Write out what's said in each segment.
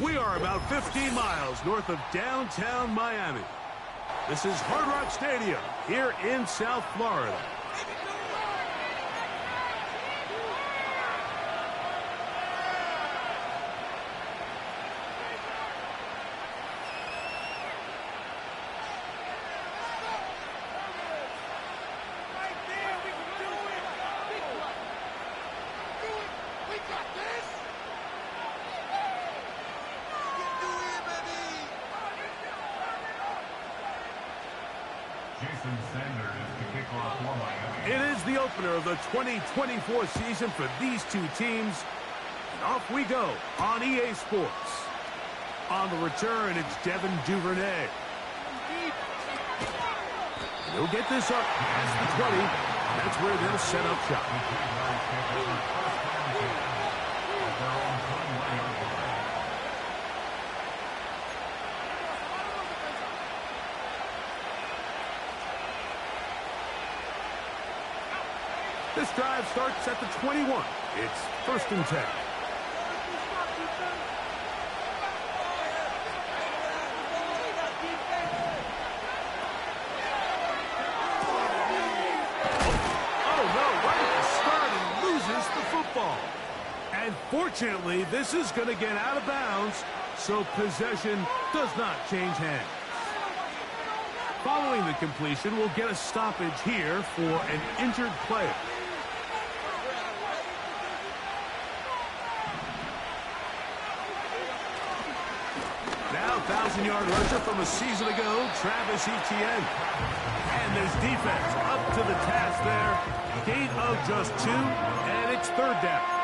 We are about 15 miles north of downtown Miami. This is Hard Rock Stadium here in South Florida. It is the opener of the 2024 season for these two teams. And off we go on EA Sports. On the return, it's Devin Duvernay. He'll get this up past the 20. That's where they'll set up shop. This drive starts at the 21. It's 1st and 10. Oh no, right at the start, he loses the football. And fortunately, this is going to get out of bounds, so possession does not change hands. Following the completion, we'll get a stoppage here for an injured player. Now, 1,000-yard rusher from a season ago, Travis Etienne. And this defense up to the task there. Gain of just 2, and it's 3rd down.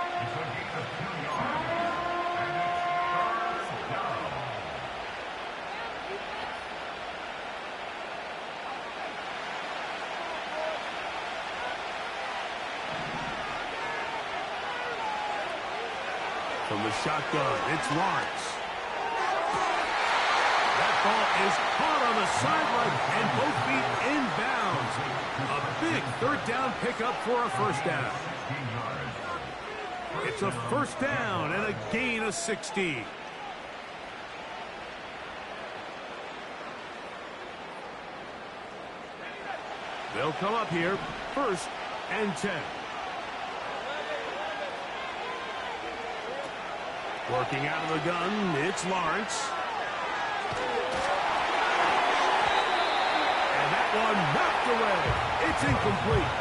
From the shotgun, it's Lawrence. That ball is caught on the sideline and both feet inbounds. A big 3rd down pickup for a 1st down. It's a 1st down and a gain of 16. They'll come up here, 1st and 10. Working out of the gun, it's Lawrence. And that one knocked away. It's incomplete.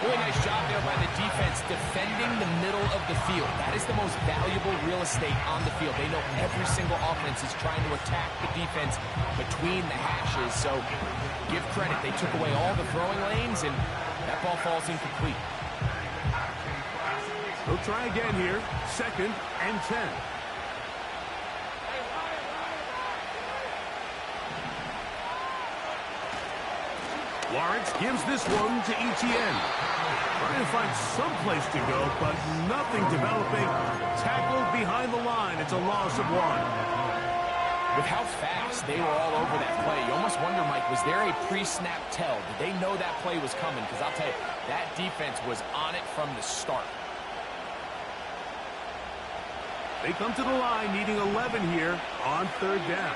Really nice job there by the defense defending the middle of the field. That is the most valuable real estate on the field. They know every single offense is trying to attack the defense between the hashes. So give credit. They took away all the throwing lanes, and that ball falls incomplete. They'll try again here. 2nd and 10. Lawrence gives this one to Etienne. Trying to find some place to go, but nothing developing. Tackled behind the line. It's a loss of 1. With how fast they were all over that play, you almost wonder, Mike, was there a pre-snap tell? Did they know that play was coming? Because I'll tell you, that defense was on it from the start. They come to the line needing 11 here on 3rd down.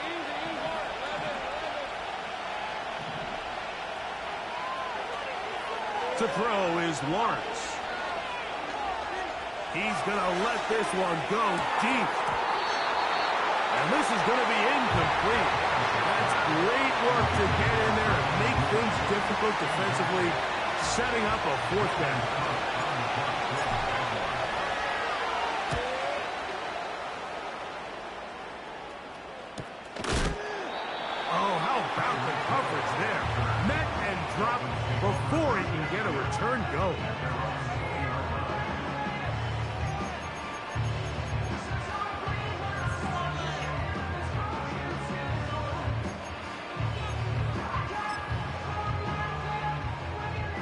To throw is Lawrence. He's going to let this one go deep. And this is going to be incomplete. That's great work to get in there and make things difficult defensively, setting up a 4th down. Coverage there. Met and dropped before he can get a return go.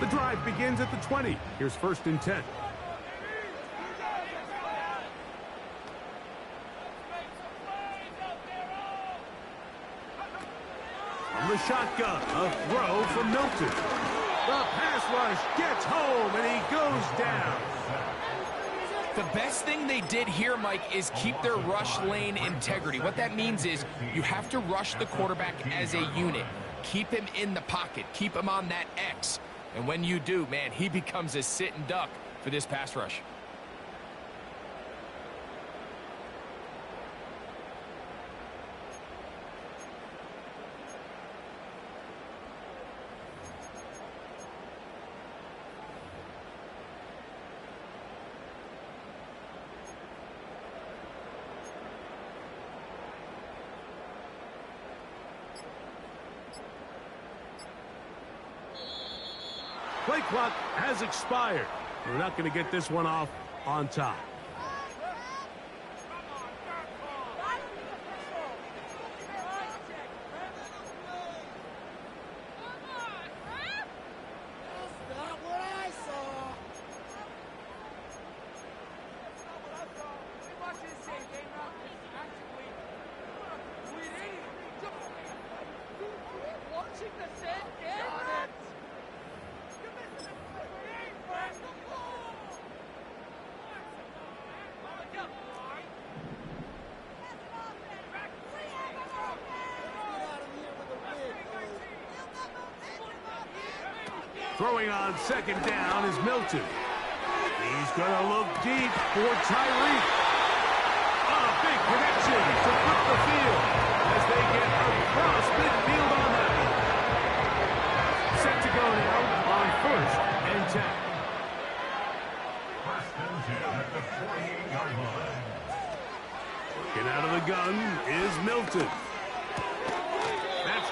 The drive begins at the 20. Here's 1st and 10. The shotgun, a throw from Milton. The pass rush gets home, and he goes down. The best thing they did here, Mike, is keep their rush lane integrity. What that means is you have to rush the quarterback as a unit. Keep him in the pocket. Keep him on that X. And when you do, man, he becomes a sitting duck for this pass rush. Play clock has expired. We're not going to get this one off on time. Throwing on second down is Milton. He's going to look deep for Tyreek. A big connection to flip the field as they get across midfield on that one. Set to go now on 1st and 10. First and 10 at the 48-yard line. Getting out of the gun is Milton.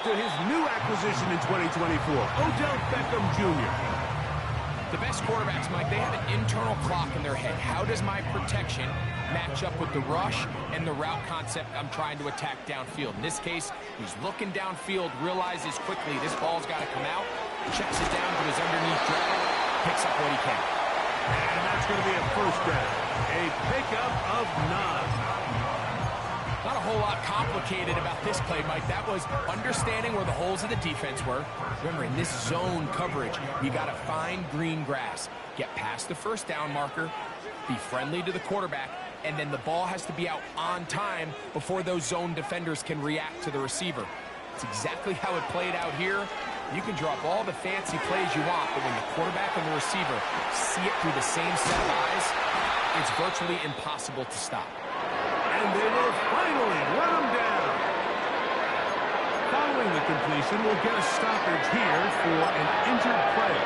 To his new acquisition in 2024, Odell Beckham Jr. The best quarterbacks, Mike, they have an internal clock in their head. How does my protection match up with the rush and the route concept I'm trying to attack downfield? In this case, he's looking downfield, realizes quickly this ball's got to come out, checks it down to his underneath drag, picks up what he can. And that's going to be a first down. A pickup of 9. Not a whole lot complicated about this play, Mike. That was understanding where the holes of the defense were. Remember, in this zone coverage, you got to find green grass. Get past the first down marker, be friendly to the quarterback, and then the ball has to be out on time before those zone defenders can react to the receiver. It's exactly how it played out here. You can drop all the fancy plays you want, but when the quarterback and the receiver see it through the same set of eyes, it's virtually impossible to stop. And they will finally run him down. Following the completion, we'll get a stoppage here for an injured player.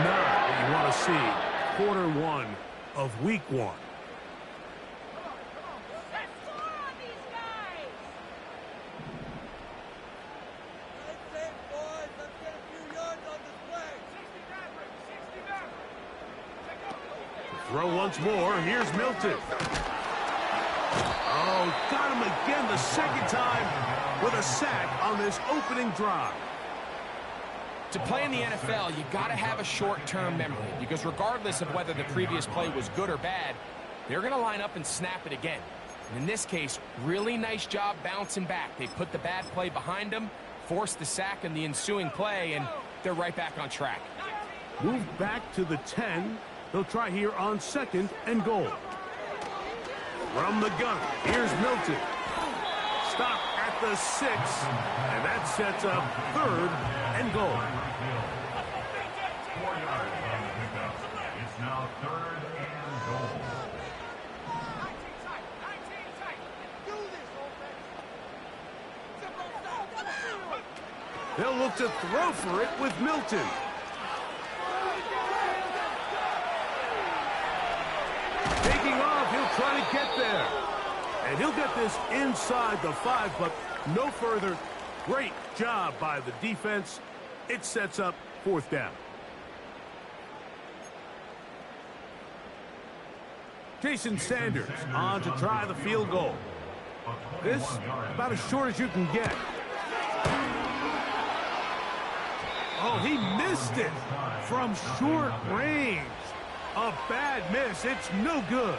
Not what you want to see quarter 1 of week 1. Throw once more. Here's Milton. Oh, got him again the second time with a sack on this opening drive. To play in the NFL, you got to have a short-term memory because regardless of whether the previous play was good or bad, they're going to line up and snap it again. And in this case, really nice job bouncing back. They put the bad play behind them, forced the sack in the ensuing play, and they're right back on track. Move back to the 10. They'll try here on 2nd and goal. From the gun, here's Milton. Stop at the 6, and that sets up 3rd and goal. 4 yards on the pickup. It's now 3rd and goal. They'll look to throw for it with Milton. Taking off, he'll try to get there. And he'll get this inside the 5, but no further. Great job by the defense. It sets up 4th down. Jason Sanders on to try the field goal. This about as short as you can get. Oh, he missed it from short range. A bad miss. It's no good.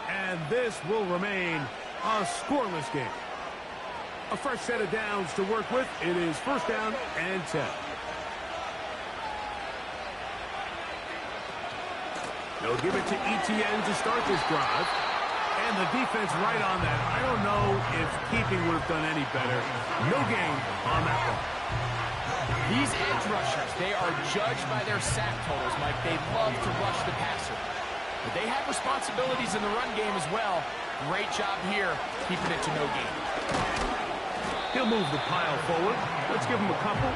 And this will remain a scoreless game. A fresh set of downs to work with. It is 1st down and 10. They'll give it to ETN to start this drive. And the defense right on that. I don't know if keeping would have done any better. No gain on that one. These edge rushers, they are judged by their sack totals, Mike. They love to rush the passer. But they have responsibilities in the run game as well. Great job here, keeping it to no gain. He'll move the pile forward. Let's give him a couple.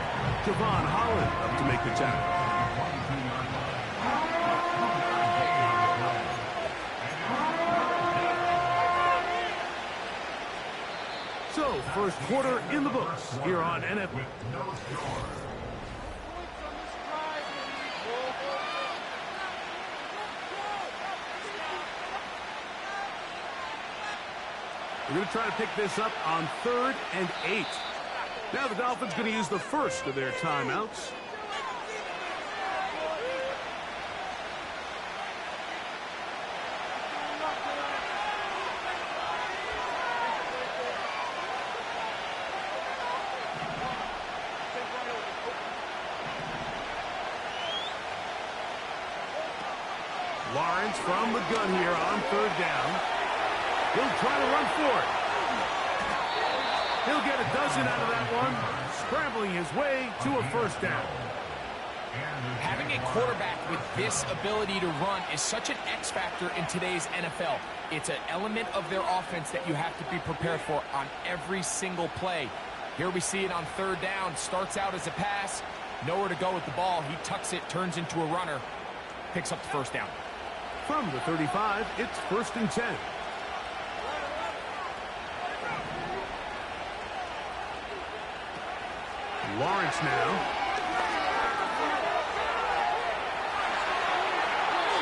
Javon Holland up to make the tackle. So, first quarter in the books here on NFL. We're going to try to pick this up on 3rd and 8. Now the Dolphins going to use the first of their timeouts. Lawrence from the gun here on 3rd down. He'll try to run for it. He'll get a dozen out of that one, scrambling his way to a first down. Having a quarterback with this ability to run is such an X factor in today's NFL. It's an element of their offense that you have to be prepared for on every single play. Here we see it on 3rd down. Starts out as a pass, nowhere to go with the ball. He tucks it, turns into a runner, picks up the first down. From the 35, it's 1st and 10. Lawrence now.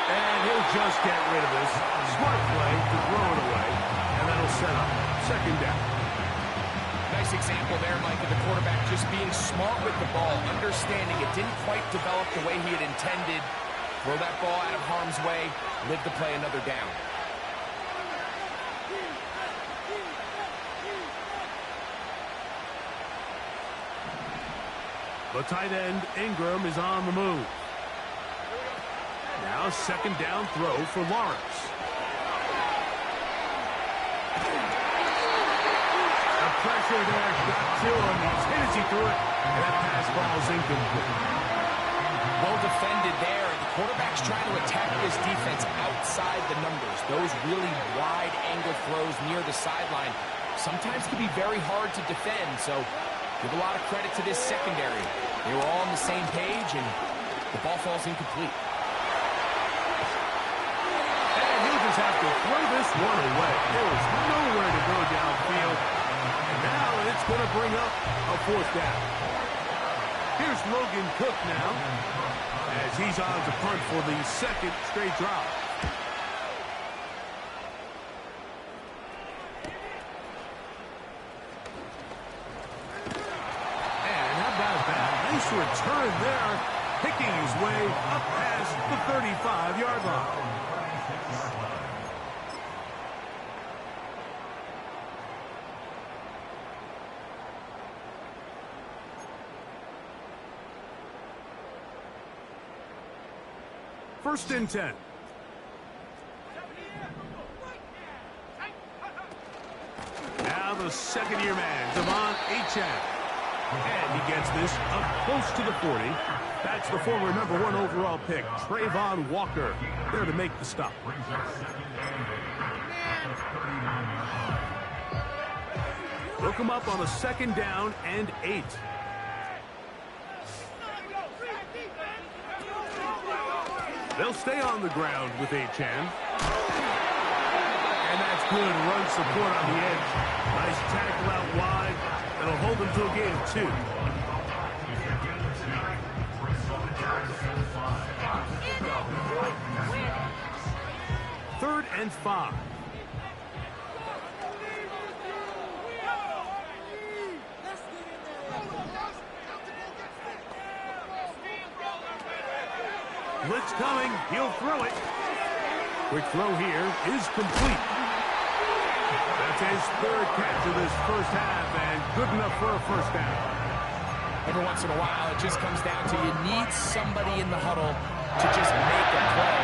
And he'll just get rid of this. Smart play to throw it away. And that'll set up 2nd down. Nice example there, Mike, of the quarterback just being smart with the ball, understanding it didn't quite develop the way he had intended. Throw that ball out of harm's way, live to play another down. The tight end, Ingram, is on the move. Now 2nd down throw for Lawrence. The pressure there got to him. He's hit as he threw it. And that pass ball's incomplete. Well defended there. The quarterback's trying to attack this defense outside the numbers. Those really wide angle throws near the sideline sometimes can be very hard to defend. So give a lot of credit to this secondary. They were all on the same page, and the ball falls incomplete. And he'll just have to throw this one away. There was nowhere to go downfield. And now it's going to bring up a 4th down. Here's Logan Cook now, as he's on to punt for the 2nd straight drive. Nice return there, picking his way up past the 35-yard line. First and 10. Now the 2nd-year man, Devon Achane. And he gets this up close to the 40. That's the former #1 overall pick, Trayvon Walker, there to make the stop. They'll come up on a 2nd down and 8. They'll stay on the ground with Achane. And that's good run support on the edge. Nice tackle out wide. That'll hold them to a gain of 2. Third and 5. Blitz coming. He'll throw it. Quick throw here is complete. That's his 3rd catch of this first half, and good enough for a first down. Every once in a while, it just comes down to you need somebody in the huddle to just make a play.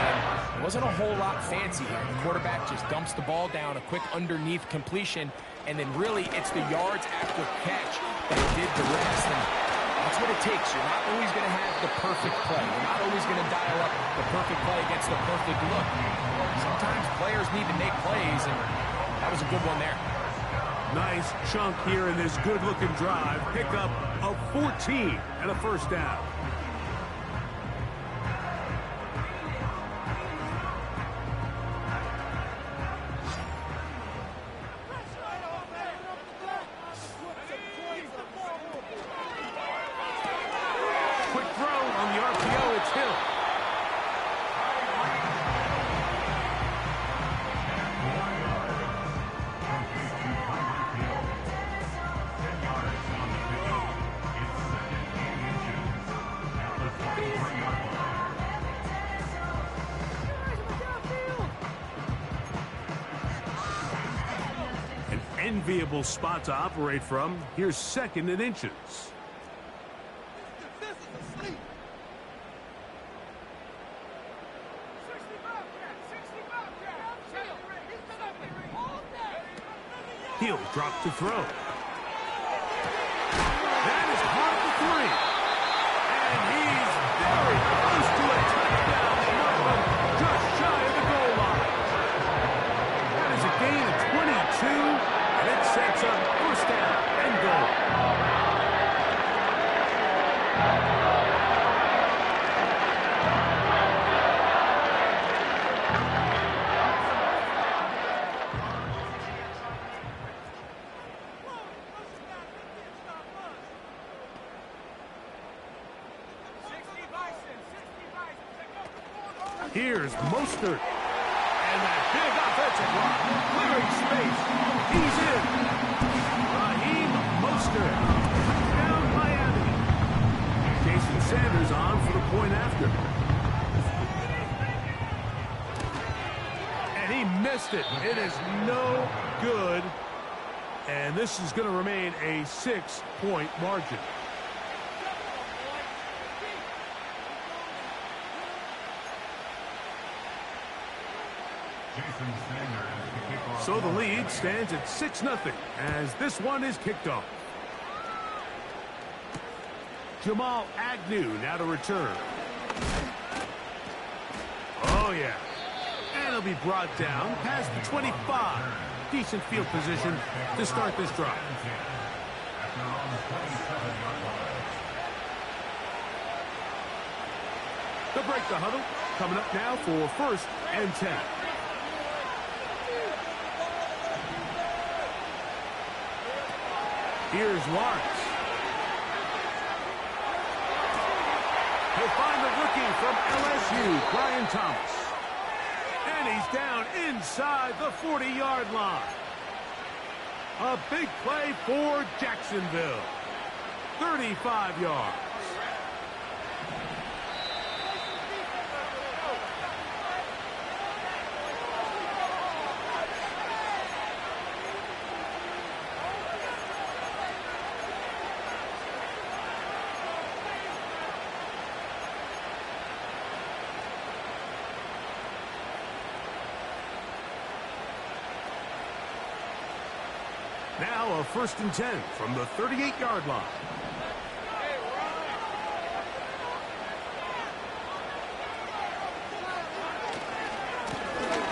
And Wasn't a whole lot fancy here. The quarterback just dumps the ball down, a quick underneath completion, and then really it's the yards after catch that did the rest. And that's what it takes. You're not always going to have the perfect play. You're not always going to dial up the perfect play against the perfect look. Sometimes players need to make plays, and that was a good one there. Nice chunk here in this good-looking drive. Pickup of 14 and a first down. Enviable spot to operate from. Here's second and inches. He'll drop to throw. That is caught for 3. And he's very close to a touchdown. Just shy of the goal line. That is a gain of 22. And it sets up first down and goal. Here's Mostert. And that big offensive line, clearing space. He's in. Raheem Mostert. Touchdown, Miami. Jason Sanders on for the point after. And he missed it. It is no good. And this is going to remain a 6-point margin. So the lead stands at 6-0 as this one is kicked off. Jamal Agnew now to return. Oh, yeah. And he'll be brought down past the 25. Decent field position to start this drive. They'll break the huddle. Coming up now for first and 10. Here's Lawrence. He'll find the rookie from LSU, Brian Thomas. And he's down inside the 40-yard line. A big play for Jacksonville. 35 yards. Now a first and 10 from the 38-yard line.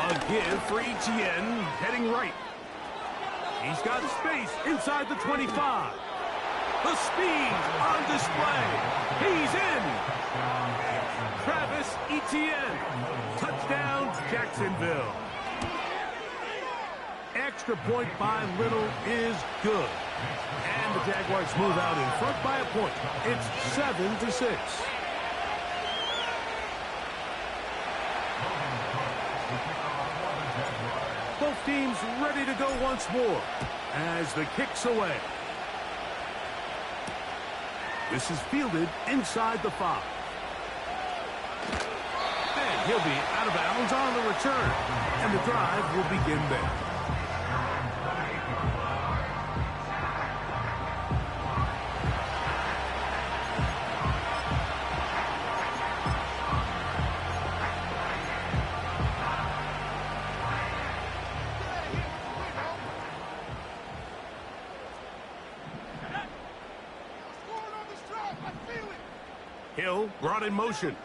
A give for Etienne, heading right. He's got space inside the 25. The speed on display. He's in. Travis Etienne. Touchdown, Jacksonville. Extra point by Little is good. And the Jaguars move out in front by a point. It's 7-6. Both teams ready to go once more as the kick's away. This is fielded inside the 5. And he'll be out of bounds on the return. And the drive will begin there. Hill brought in motion.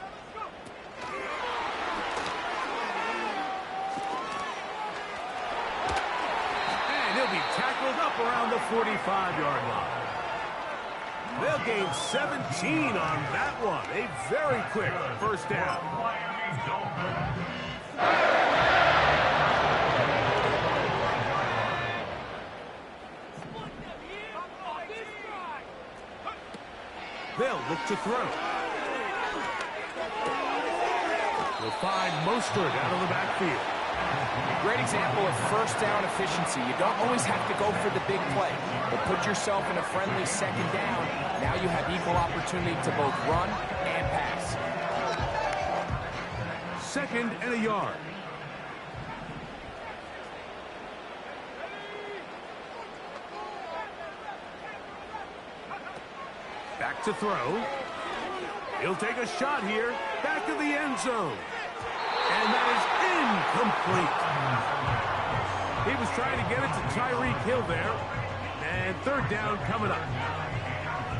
And he'll be tackled up around the 45-yard line. They'll gain 17 on that one. A very quick first down. They'll look to throw. We'll find Mostert out of the backfield. Great example of first down efficiency. You don't always have to go for the big play, but put yourself in a friendly second down. Now you have equal opportunity to both run and pass. Second and a yard. Back to throw. He'll take a shot here. Back of the end zone. And that is incomplete. He was trying to get it to Tyreek Hill there. And third down coming up.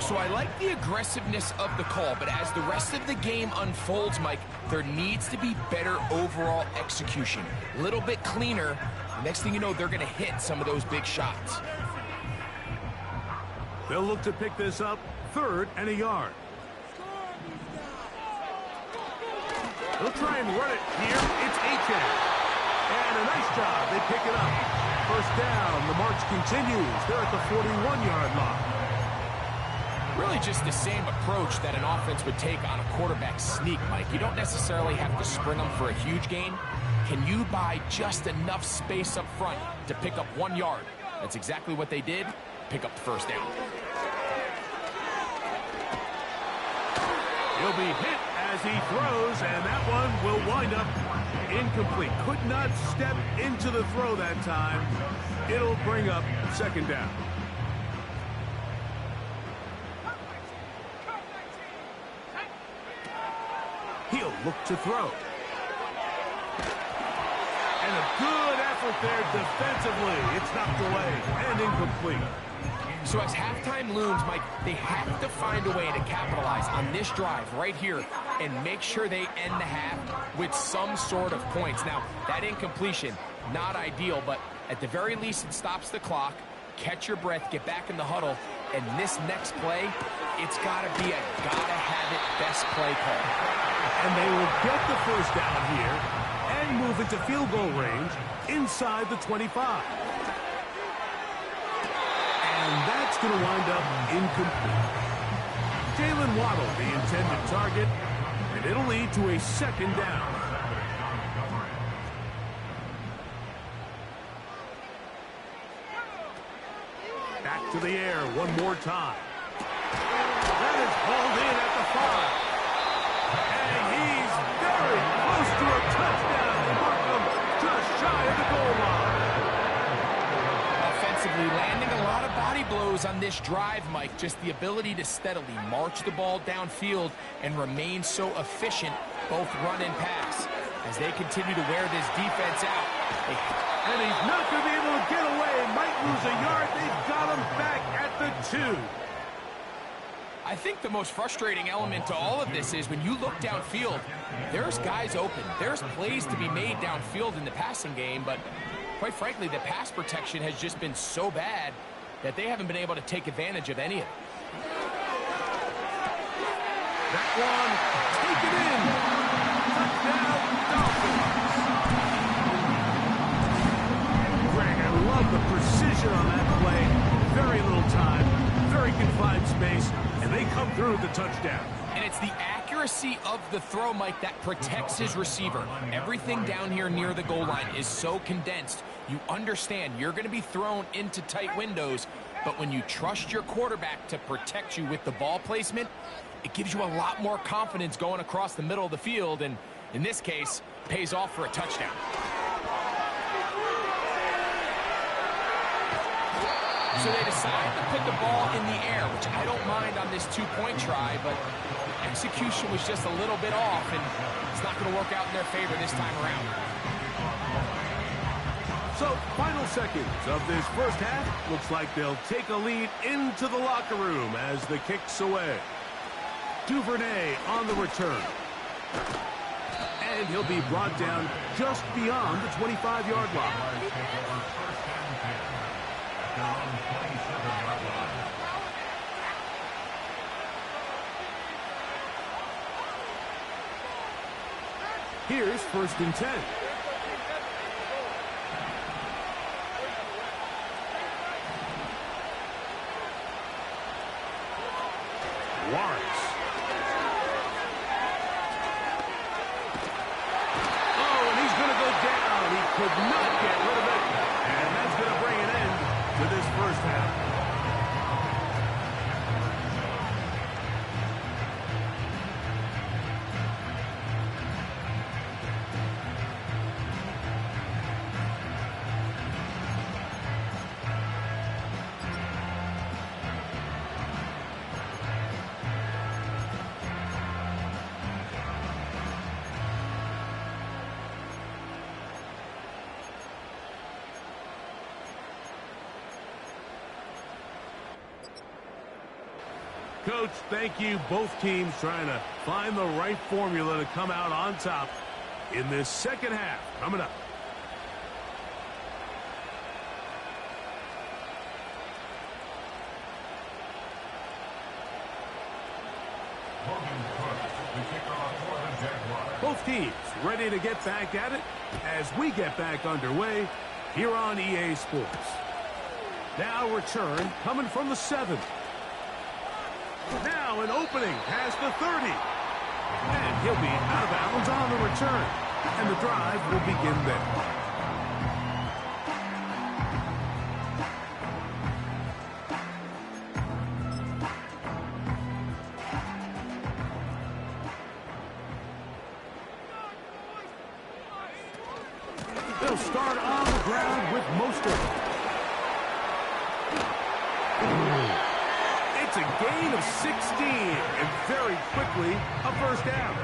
So I like the aggressiveness of the call, but as the rest of the game unfolds, Mike, there needs to be better overall execution. A little bit cleaner. Next thing you know, they're going to hit some of those big shots. They'll look to pick this up. Third and a yard. They'll try and run it here. It's Achane. And a nice job. They pick it up. First down. The march continues. They're at the 41-yard line. Really just the same approach that an offense would take on a quarterback sneak, Mike. You don't necessarily have to spring them for a huge gain. Can you buy just enough space up front to pick up 1 yard? That's exactly what they did. Pick up the first down. He'll be hit as he throws, and that one will wind up incomplete. Could not step into the throw that time. It'll bring up second down. He'll look to throw. And a good effort there defensively. It's knocked away and incomplete. So as halftime looms, Mike, they have to find a way to capitalize on this drive right here and make sure they end the half with some sort of points. Now, that incompletion, not ideal, but at the very least it stops the clock. Catch your breath, get back in the huddle, and this next play, it's got to be a gotta-have-it best play call. And they will get the first down here and move into field goal range inside the 25. And that's going to wind up incomplete. Jalen Waddle, the intended target, and it'll lead to a second down. Back to the air one more time. That is hauled in at the 5. And he's very close to a touchdown. They mark him just shy of the goal line. Offensively, landing a lot of body blows on this drive, Mike. Just the ability to steadily march the ball downfield and remain so efficient, both run and pass. As they continue to wear this defense out. And he's not going to be able to get away. Might lose a yard. They've got him back at the 2. I think the most frustrating element to all of this is when you look downfield, there's guys open. There's plays to be made downfield in the passing game, but quite frankly, the pass protection has just been so bad that they haven't been able to take advantage of any of it. That one, take it in. Touchdown, Dolphins. Greg, I love the precision on that play. Very little time, very confined space, and they come through with the touchdown. And it's the accuracy of the throw, Mike, that protects his receiver. Everything down here near the goal line is so condensed. You understand you're going to be thrown into tight windows, but when you trust your quarterback to protect you with the ball placement, it gives you a lot more confidence going across the middle of the field, and in this case, pays off for a touchdown. So they decide to put the ball in the air, which I don't mind on this two-point try, but execution was just a little bit off, and it's not going to work out in their favor this time around. So, final seconds of this first half. Looks like they'll take a lead into the locker room as the kick's away. Duvernay on the return. And he'll be brought down just beyond the 25-yard line. Here's 1st and 10. Lawrence. Oh, and he's going to go down. He could not get rid of it. And that's going to bring an end to this first half. Coach, thank you. Both teams trying to find the right formula to come out on top in this second half. Coming up. Both teams ready to get back at it as we get back underway here on EA Sports. Now return coming from the 7. Now an opening past the 30. And he'll be out of bounds on the return. And the drive will begin there. They'll start on the ground with most of it. It's a gain of 16, and very quickly, a first down.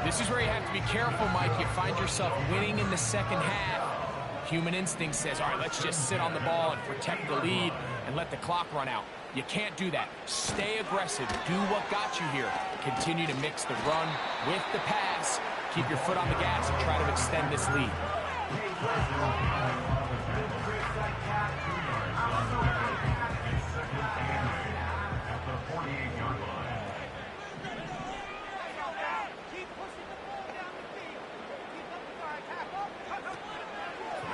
This is where you have to be careful, Mike. You find yourself winning in the second half. Human instinct says, all right, let's just sit on the ball and protect the lead and let the clock run out. You can't do that. Stay aggressive. Do what got you here. Continue to mix the run with the pass. Keep your foot on the gas and try to extend this lead.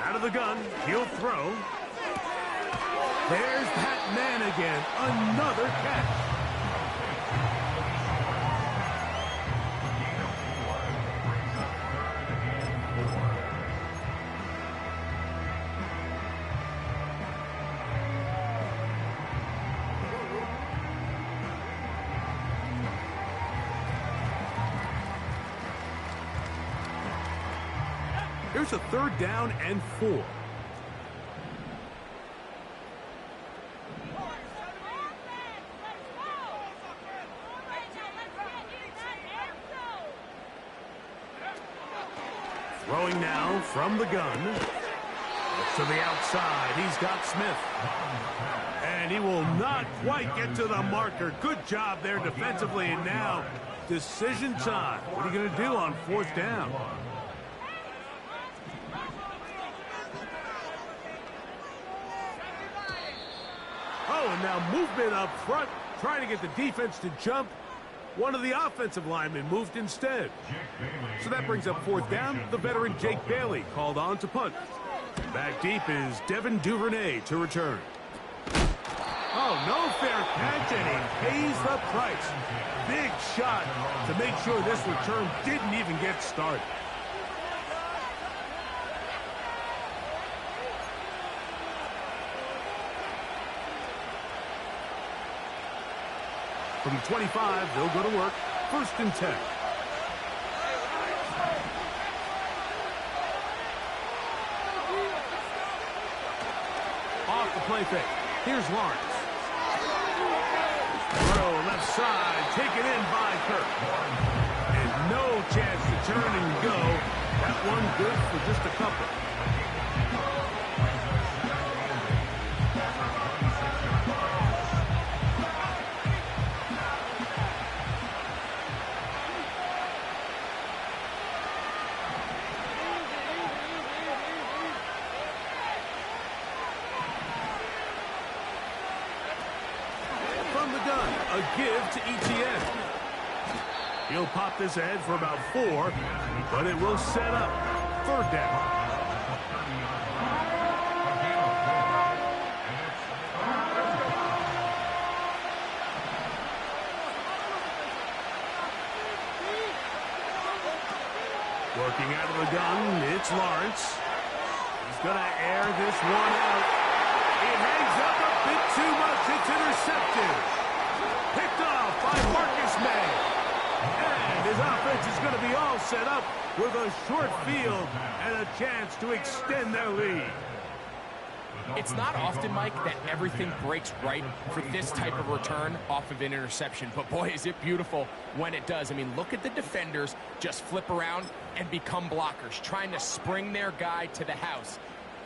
Out of the gun, he'll throw. There's that man again. Another catch. Here's a 3rd down and 4. Throwing now from the gun. To the outside, he's got Smith. And he will not quite get to the marker. Good job there defensively. And now, decision time. What are you going to do on 4th down? Oh, and now movement up front, trying to get the defense to jump. One of the offensive linemen moved instead. So that brings up 4th down. The veteran Jake Bailey called on to punt. Back deep is Devin Duvernay to return. Oh, no fair catch, and he pays the price. Big shot to make sure this return didn't even get started. From 25, they'll go to work. 1st and 10. Off the play fake. Here's Lawrence. Throw left side. Taken in by Kirk. And no chance to turn and go. That one good for just a couple. ETN. He'll pop this ahead for about 4, but it will set up 3rd down. Working out of the gun, it's Lawrence. He's going to air this one out. It hangs up a bit too much. It's intercepted. Picked off by Marcus May. And his offense is going to be all set up with a short field and a chance to extend their lead. It's not often, Mike, that everything breaks right for this type of return off of an interception. But, boy, is it beautiful when it does. I mean, look at the defenders just flip around and become blockers, trying to spring their guy to the house.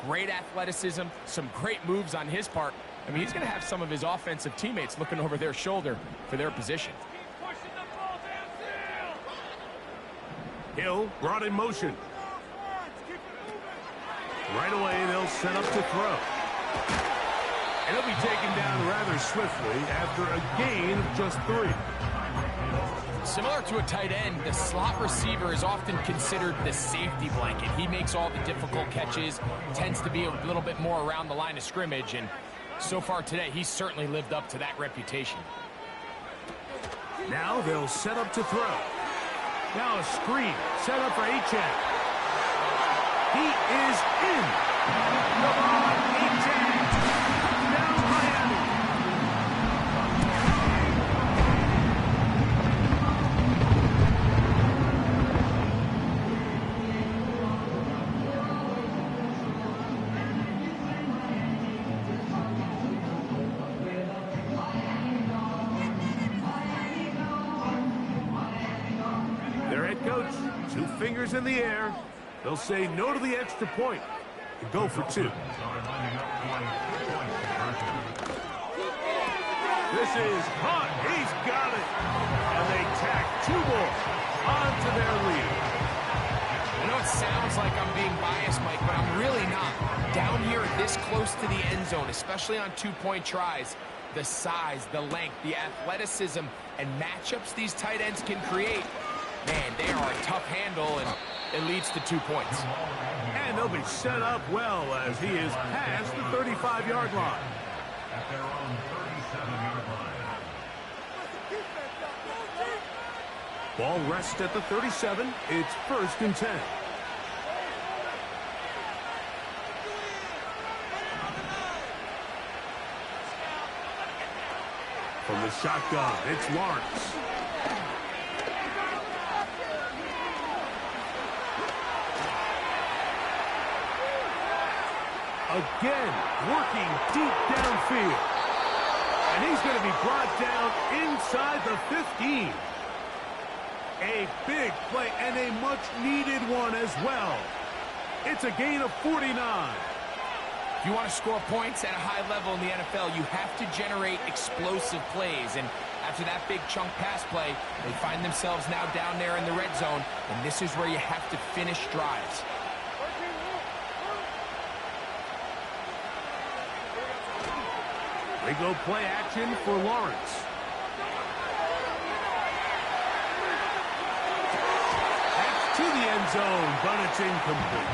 Great athleticism, some great moves on his part. I mean, he's going to have some of his offensive teammates looking over their shoulder for their position. Hill brought in motion. Right away, they'll set up to throw. And he'll be taken down rather swiftly after a gain of just 3. Similar to a tight end, the slot receiver is often considered the safety blanket. He makes all the difficult catches, tends to be a little bit more around the line of scrimmage, and so far today, he's certainly lived up to that reputation. Now they'll set up to throw. Now a screen set up for Achane. He is in. Come on, Achane. Down Miami. Their head coach, 2 fingers in the air. They'll say no to the extra point and go for 2. This is hot. He's got it. And they tack 2 more onto their lead. I know it sounds like I'm being biased, Mike, but I'm really not. Down here this close to the end zone, especially on 2-point tries, the size, the length, the athleticism, and matchups these tight ends can create, man, they are a tough handle, and it leads to 2 points. And they'll be set up well as he is past the 35-yard line. At their own 37-yard line. Ball rests at the 37. It's 1st and 10. From the shotgun, it's Lawrence. Again, working deep downfield. And he's going to be brought down inside the 15. A big play and a much-needed one as well. It's a gain of 49. If you want to score points at a high level in the NFL, you have to generate explosive plays. And after that big chunk pass play, they find themselves now down there in the red zone. And this is where you have to finish drives. They go play action for Lawrence. That's to the end zone, but it's incomplete.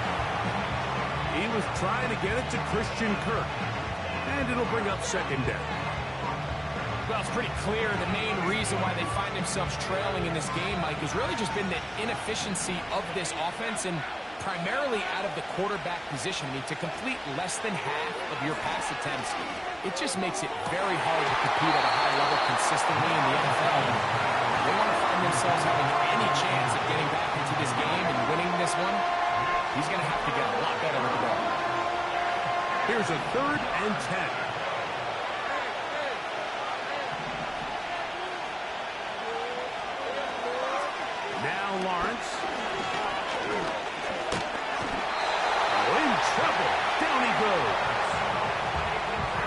He was trying to get it to Christian Kirk. And it'll bring up 2nd down. Well, it's pretty clear the main reason why they find themselves trailing in this game, Mike, has really just been the inefficiency of this offense and primarily out of the quarterback position. I mean, to complete less than half of your pass attempts, it just makes it very hard to compete at a high level consistently in the NFL. They want to find themselves having any chance of getting back into this game and winning this one. He's going to have to get a lot better with the ball. Here's a 3rd and 10. Now Lawrence. In trouble. Down he goes.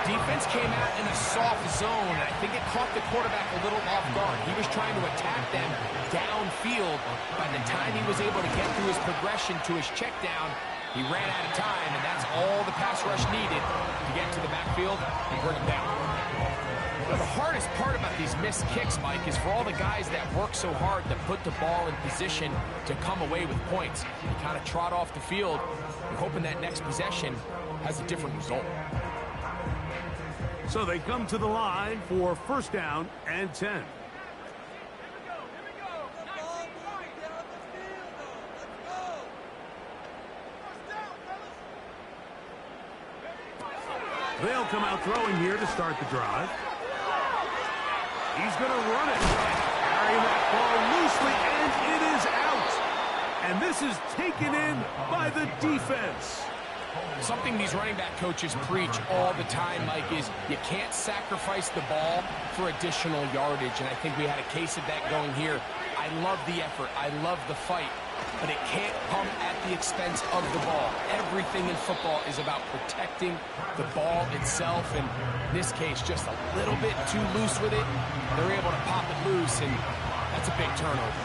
Defense came out in a soft zone, and I think it caught the quarterback a little off guard. He was trying to attack them downfield. By the time he was able to get through his progression to his check down, he ran out of time, and that's all the pass rush needed to get to the backfield and bring him down. But the hardest part about these missed kicks, Mike, is for all the guys that work so hard to put the ball in position to come away with points. You kind of trot off the field. You're hoping that next possession has a different result. So they come to the line for first down and 10. They'll come out throwing here to start the drive. He's going to run it. Carrying that ball loosely, and it is out. And this is taken in by the defense. Something these running back coaches preach all the time, Mike, is you can't sacrifice the ball for additional yardage. And I think we had a case of that going here. I love the effort. I love the fight. But it can't come at the expense of the ball. Everything in football is about protecting the ball itself. And in this case, just a little bit too loose with it. They're able to pop it loose, and that's a big turnover.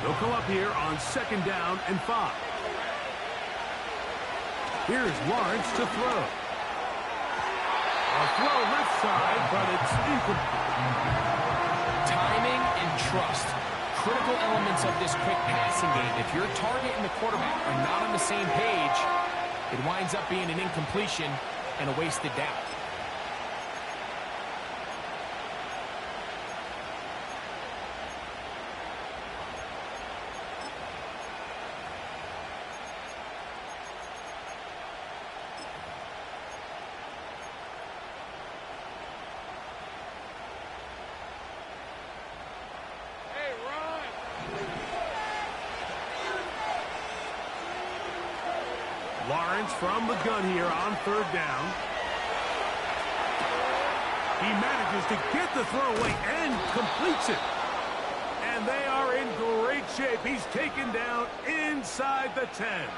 They'll come up here on second down and 5. Here's Lawrence to throw. A throw left side, but it's incomplete. Timing and trust. Critical elements of this quick passing game. If your target and the quarterback are not on the same page, it winds up being an incompletion and a wasted down. Lawrence from the gun here on third down. He manages to get the throw away and completes it. And they are in great shape. He's taken down inside the 10.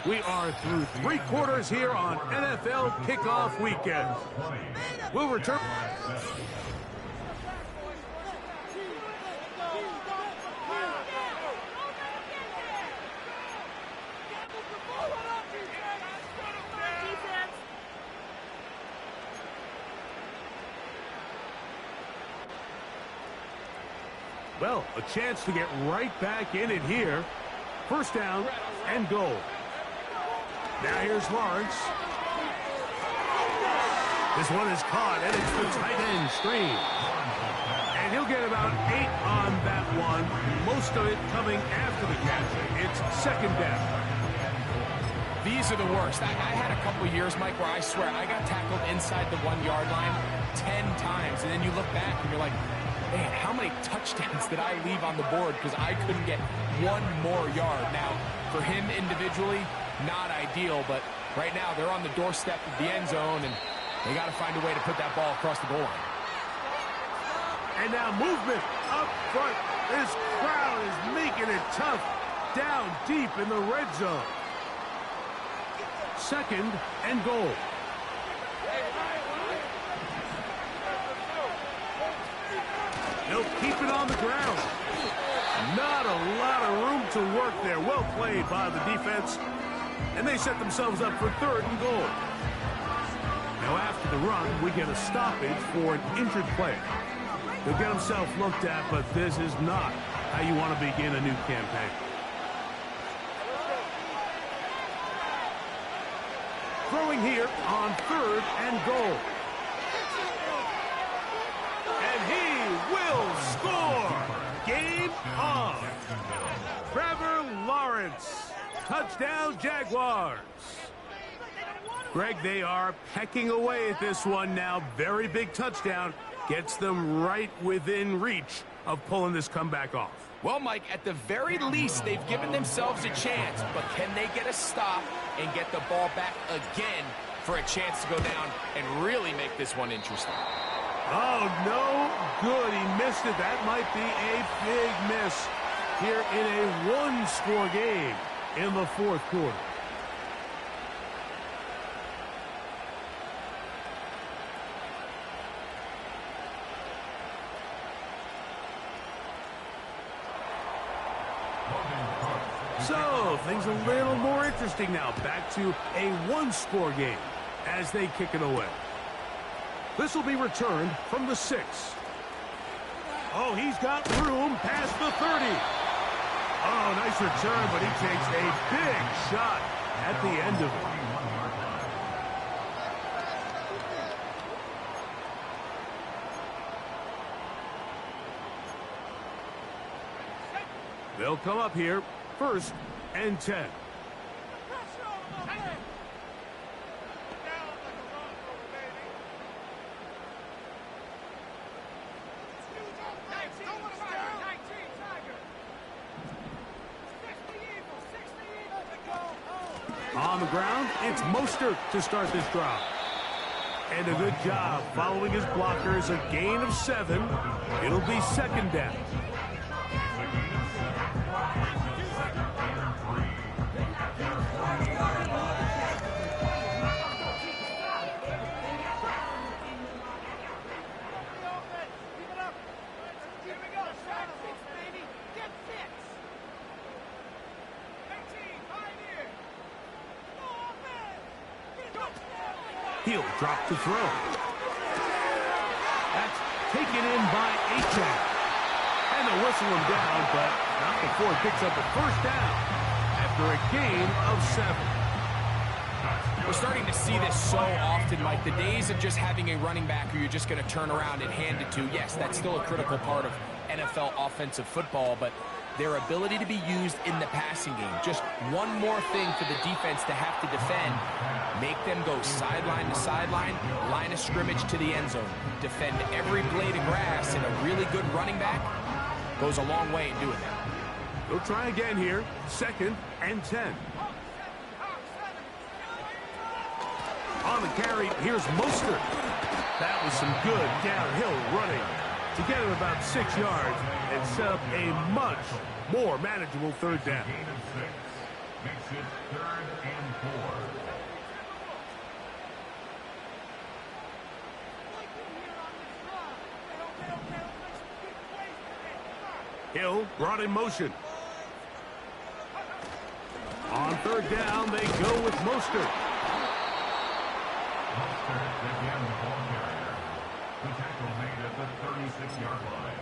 We are through 3 quarters here on NFL Kickoff Weekend. We'll return. Well, a chance to get right back in it here. First down and goal. Now here's Lawrence. This one is caught, and it's the tight end screen. And he'll get about 8 on that one. Most of it coming after the catch. It's second down. These are the worst. I had a couple years, Mike, where I swear I got tackled inside the 1-yard line 10 times. And then you look back and you're like, man, how many touchdowns did I leave on the board because I couldn't get one more yard? Now, for him individually, not ideal, but right now they're on the doorstep of the end zone, and they got to find a way to put that ball across the goal line. And now movement up front. This crowd is making it tough down deep in the red zone. Second and goal. They'll keep it on the ground. Not a lot of room to work there. Well played by the defense. And they set themselves up for third and goal. Now after the run, we get a stoppage for an injured player. He'll get himself looked at, but this is not how you want to begin a new campaign. Throwing here on third and goal. And he will score. Game on. Trevor Lawrence. Touchdown, Jaguars. Greg, they are pecking away at this one now. Very big touchdown. Gets them right within reach of pulling this comeback off. Well, Mike, at the very least, they've given themselves a chance. But can they get a stop and get the ball back again for a chance to go down and really make this one interesting? Oh, no good. He missed it. That might be a big miss here in a one-score game in the fourth quarter. So, things a little more interesting now. Back to a one-score game as they kick it away. This will be returned from the 6. Oh, he's got room past the 30. Oh, nice return, but he takes a big shot at the end of it. They'll come up here, 1st and 10. On the ground, it's Mostert to start this drive. And a good job following his blockers, a gain of 7. It'll be 2nd down. He'll drop to throw. That's taken in by Achane. And they'll whistle him down, but not before he picks up a 1st down after a gain of 7. We're starting to see this so often, Mike. The days of just having a running back who you're just going to turn around and hand it to, yes, that's still a critical part of NFL offensive football, but their ability to be used in the passing game. Just one more thing for the defense to have to defend. Make them go sideline to sideline, line of scrimmage to the end zone. Defend every blade of grass, and a really good running back goes a long way in doing that. They'll try again here, 2nd and 10. On the carry, here's Mostert. That was some good downhill running to get him about 6 yards and set up a much more manageable 3rd down. Gain of 6 makes it 3rd and 4. Hill brought in motion. On 3rd down, they go with Mostert. Mostert again the ball carrier. The tackle made at the 36-yard line.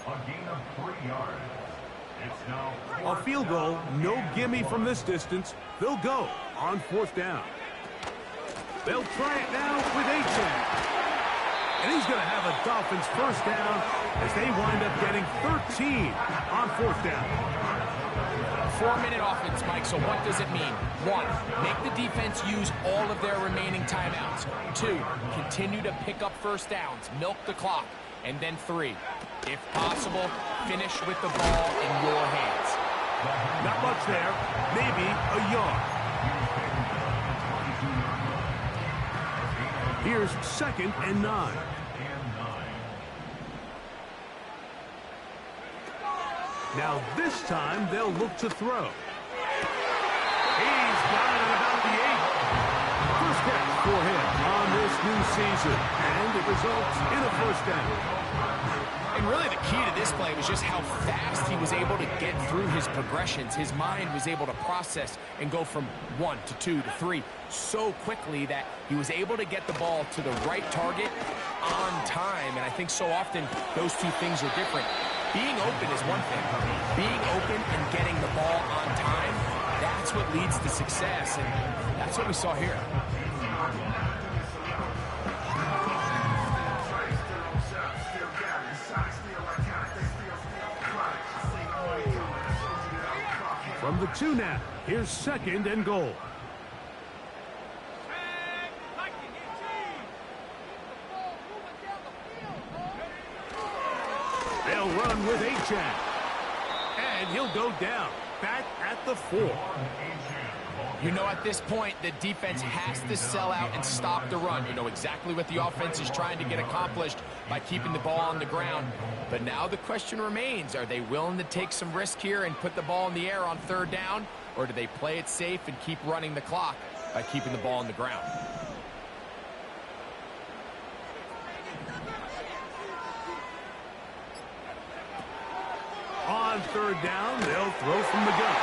A gain of 3 yards. It's now A field goal, no gimme from this distance. They'll go on 4th down. They'll try it now with Achane. And he's going to have a Dolphins 1st down as they wind up getting 13 on 4th down. 4-minute offense, Mike, so what does it mean? 1, make the defense use all of their remaining timeouts. 2, continue to pick up 1st downs, milk the clock. And then 3, if possible, finish with the ball in your hands. Not much there, maybe a yard. Here's 2nd and 9. Now this time they'll look to throw. He's got it at about the 8. First catch for him on this new season, and it results in a 1st down. And really the key to this play was just how fast he was able to get through his progressions. His mind was able to process and go from 1 to 2 to 3 so quickly that he was able to get the ball to the right target on time. And I think so often those two things are different. Being open is one thing. Being open and getting the ball on time, that's what leads to success. And that's what we saw here. From the 2 now, here's 2nd and goal. They'll run with Achane. And he'll go down, back at the 4. You know, at this point, the defense has to sell out and stop the run. You know exactly what the offense is trying to get accomplished by keeping the ball on the ground. But now the question remains, are they willing to take some risk here and put the ball in the air on 3rd down? Or do they play it safe and keep running the clock by keeping the ball on the ground? On 3rd down, they'll throw from the gun.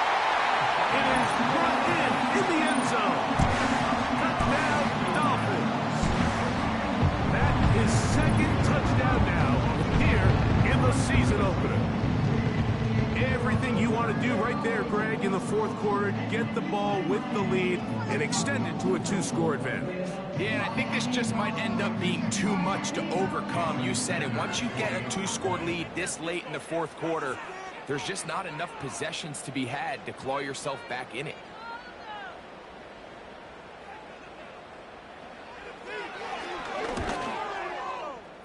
It is brought in the end zone. Touchdown, Dolphins. That second touchdown now here in the season opener. Everything you want to do right there, Greg, in the fourth quarter, get the ball with the lead and extend it to a 2-score advantage. Yeah, and I think this just might end up being too much to overcome. You said it. Once you get a 2-score lead this late in the fourth quarter, there's just not enough possessions to be had to claw yourself back in it.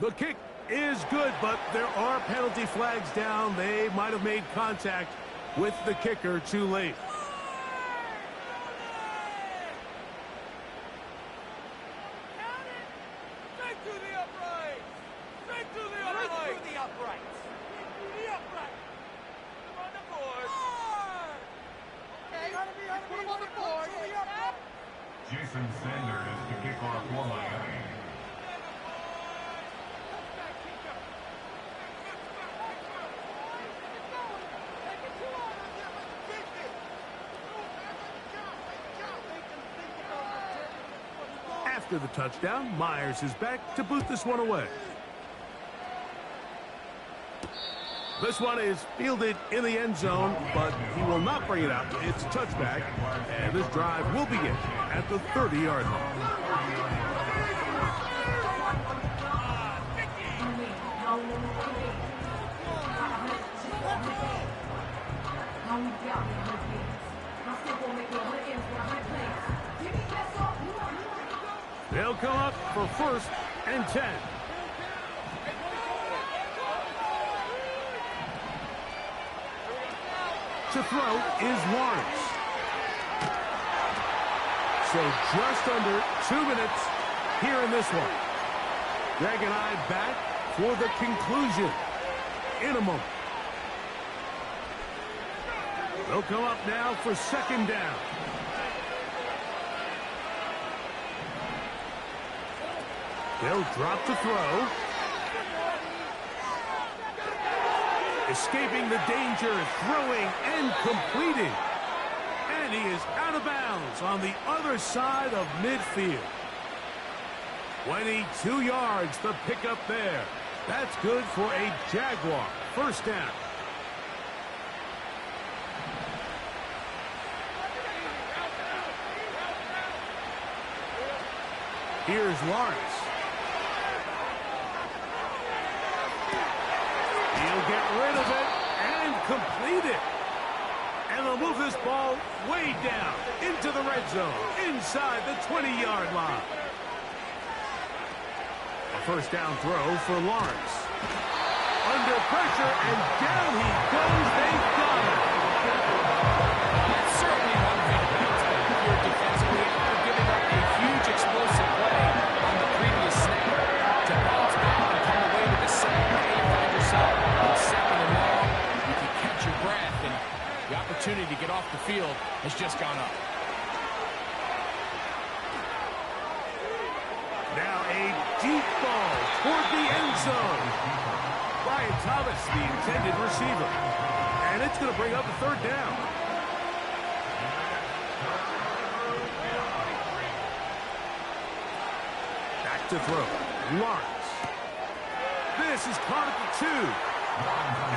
The kick is good, but there are penalty flags down. They might have made contact with the kicker too late. Jason Sanders to kick off for Miami. After the touchdown, Myers is back to boot this one away. This one is fielded in the end zone, but he will not bring it out. It's a touchback, and this drive will begin at the 30-yard line. They'll come up for 1st and 10. To throw is Lawrence. So just under 2 minutes here in this one. Greg and I back for the conclusion in a moment. They'll come up now for 2nd down. They'll drop to throw. Escaping the danger, throwing and completing. And he is out of bounds on the other side of midfield. 22 yards, the pickup there. That's good for a Jaguar 1st down. Here's Lawrence. He'll get rid of it and complete it. And they'll move this ball way down into the red zone, inside the 20-yard line. A 1st down throw for Lawrence. Under pressure, and down he goes. They've got it. That's certainly one thing to bounce back here defensively after giving up a huge explosive play on the previous snap. To bounce back and come away with a sack, now you find yourself on 2nd and long. You can catch your breath, and the opportunity to get off the field has just gone up. Now a deep ball toward the end zone. Brian Thomas, the intended receiver. And it's going to bring up a 3rd down. Back to throw. Lawrence. This is caught at the 2.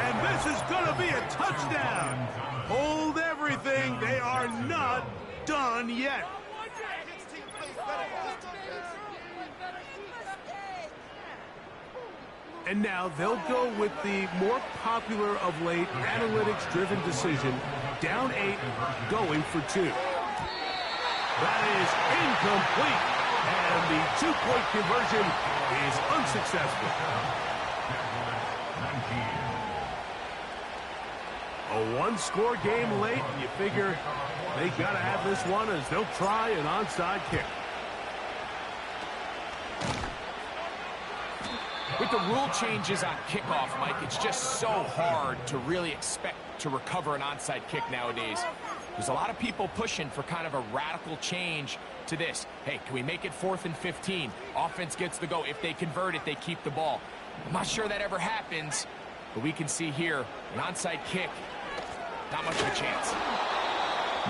And this is going to be a touchdown. Hold everything. They are not done yet. And now they'll go with the more popular of late analytics-driven decision. Down 8, going for 2. That is incomplete. And the 2-point conversion is unsuccessful. A 1-score game late, and you figure they got to have this one as they'll try an onside kick. With the rule changes on kickoff, Mike, it's just so hard to really expect to recover an onside kick nowadays. There's a lot of people pushing for kind of a radical change to this. Hey, can we make it 4th and 15? Offense gets the go. If they convert it, they keep the ball. I'm not sure that ever happens, but we can see here an onside kick, not much of a chance.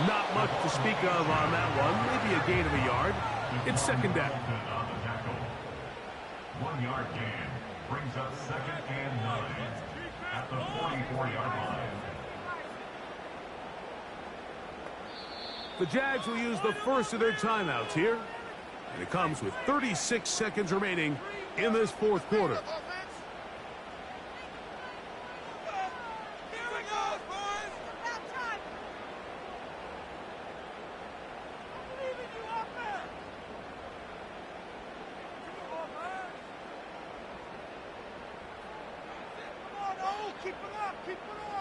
Not much to speak of on that one. Maybe a gain of a yard. It's 2nd down. 1 yard gain. Brings up 2nd and 9 at the 44-yard line. The Jags will use the first of their timeouts here. And it comes with 36 seconds remaining in this fourth quarter. Keep it up, keep it up.